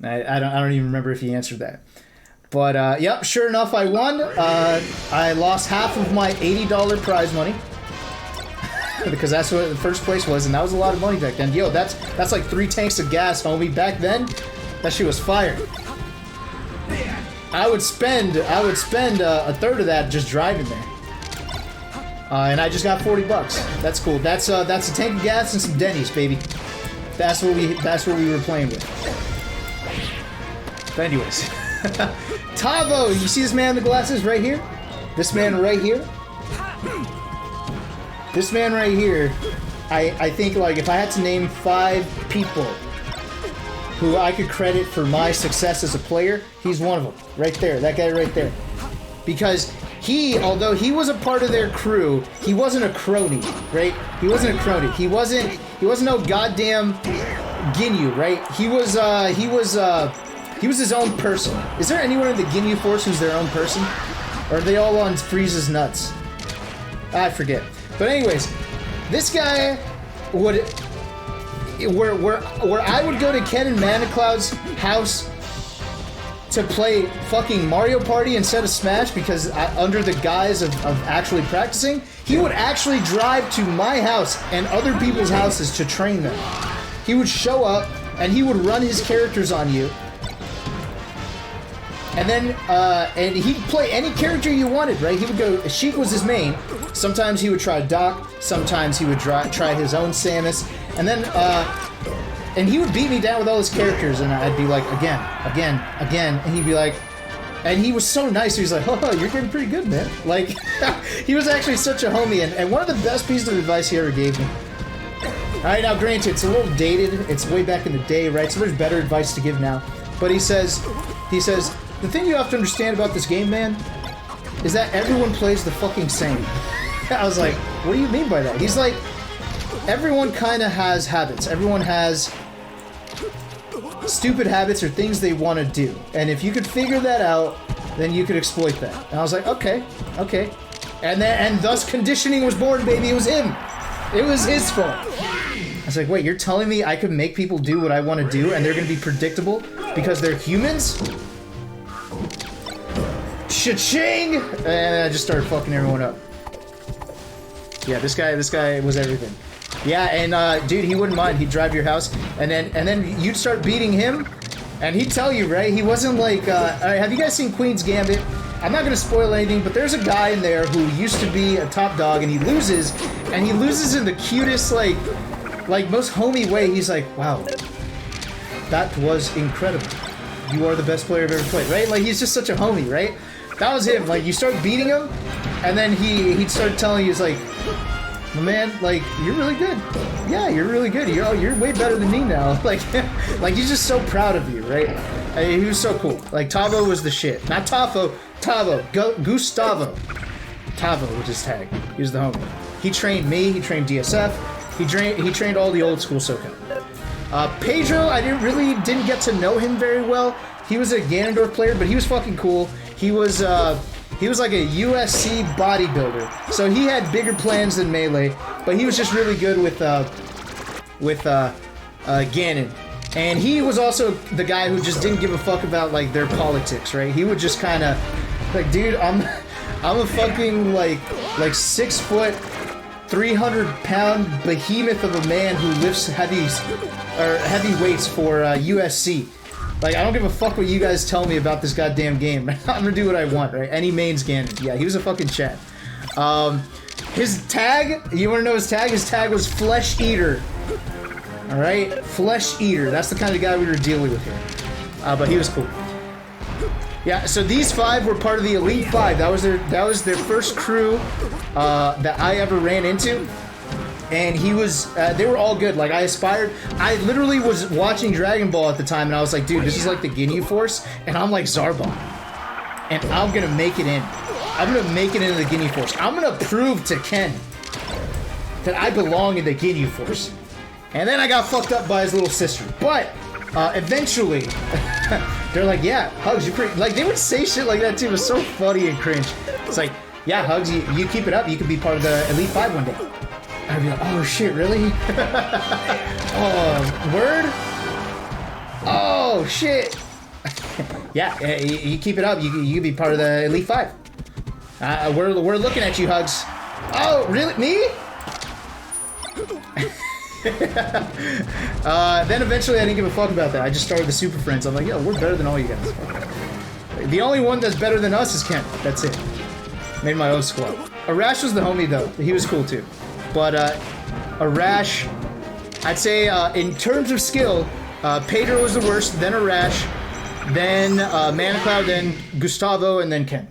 I don't even remember if he answered that. But, yep, sure enough, I won. I lost half of my $80 prize money. Because that's what the first place was, and that was a lot of money back then. Yo, that's like 3 tanks of gas, homie. Back then, that shit was fire. I would spend a third of that just driving there. And I just got 40 bucks. That's cool. That's a tank of gas and some Denny's, baby. That's what we were playing with. But anyways, Tavo, you see this man in the glasses right here? This man right here. This man right here. I think like if I had to name 5 people who I could credit for my success as a player, he's one of them. Right there, that guy right there. Because although he was a part of their crew, he wasn't a crony, right? He wasn't a crony. He wasn't no goddamn Ginyu, right? He was his own person. Is there anyone in the Ginyu Force who's their own person? Or are they all on Frieza's nuts? I forget. But anyways, this guy would... Where I would go to Ken and Manacloud's house to play fucking Mario Party instead of Smash because under the guise of actually practicing, he would actually drive to my house and other people's houses to train them. He would show up and he would run his characters on you. And then, and he'd play any character you wanted, right? He would go, Sheik was his main. Sometimes he would try Doc, sometimes he would try his own Samus. And then, and he would beat me down with all his characters, and I'd be like, again, and he'd be like, and he was so nice, he was like, oh, you're getting pretty good, man. Like, he was actually such a homie, and one of the best pieces of advice he ever gave me. Alright, now granted, it's a little dated, it's way back in the day, right, so there's better advice to give now. But he says, the thing you have to understand about this game, man, is that everyone plays the fucking same. I was like, what do you mean by that? He's like, everyone kind of has habits. Everyone has stupid habits or things they want to do. And if you could figure that out, then you could exploit that. And I was like, okay. And thus conditioning was born, baby. It was him. It was his fault. I was like, wait, you're telling me I could make people do what I want to do and they're going to be predictable because they're humans? Cha-ching! And I just started fucking everyone up. Yeah, this guy was everything. Yeah, and dude, he wouldn't mind. He'd drive to your house, and then you'd start beating him, and he'd tell you, right? He wasn't like, alright, have you guys seen Queen's Gambit? I'm not gonna spoil anything, but there's a guy in there who used to be a top dog, and he loses in the cutest, like most homey way. He's like, wow, that was incredible. You are the best player I've ever played, right? Like, he's just such a homie, right? That was him. Like, you start beating him, and then he'd start telling you, he's like, man, like, you're really good. Yeah, you're really good. You're way better than me now. Like he's just so proud of you, right? He was so cool. Like, Tavo was the shit. Not Tavo. Gustavo. Tavo was his tag. He was the homie. He trained me. He trained DSF. He trained all the old school SoCal. Pedro, I didn't get to know him very well. He was a Ganondorf player, but he was fucking cool. He was like a USC bodybuilder, so he had bigger plans than Melee, but he was just really good with Ganon. And he was also the guy who just didn't give a fuck about like their politics, right? He would just kind of like, dude, I'm a fucking like 6 foot, 300-pound behemoth of a man who lifts heavy weights for USC. Like, I don't give a fuck what you guys tell me about this goddamn game. I'm gonna do what I want, right? Any main's Ganon. Yeah, he was a fucking Chad. His tag, you wanna know his tag? His tag was Flesh Eater. Alright? Flesh Eater. That's the kind of guy we were dealing with here. But he was cool. Yeah, so these 5 were part of the Elite 5. That was their first crew that I ever ran into. And they were all good. Like, I literally was watching Dragon Ball at the time, and I was like, dude, this is like the Ginyu Force, and I'm like Zarbon. And I'm gonna make it in. I'm gonna make it into the Ginyu Force. I'm gonna prove to Ken that I belong in the Ginyu Force. And then I got fucked up by his little sister. But, eventually, they're like, yeah, Hugs, you're pretty... Like, they would say shit like that, too. It was so funny and cringe. It's like, yeah, Hugs, you keep it up, you could be part of the Elite 5 one day. I'd be like, oh shit, really? Oh, word? Oh, shit. Yeah, you keep it up. You can be part of the Elite 5. We're looking at you, Hugs. Oh, really? Me? Then eventually I didn't give a fuck about that. I just started the Super Friends. I'm like, yo, we're better than all you guys. The only one that's better than us is Ken. That's it. Made my own squad. Arash was the homie, though. He was cool, too. But, Arash, I'd say, in terms of skill, Pedro was the worst, then Arash, then, Manicloud, then Gustavo, and then Ken.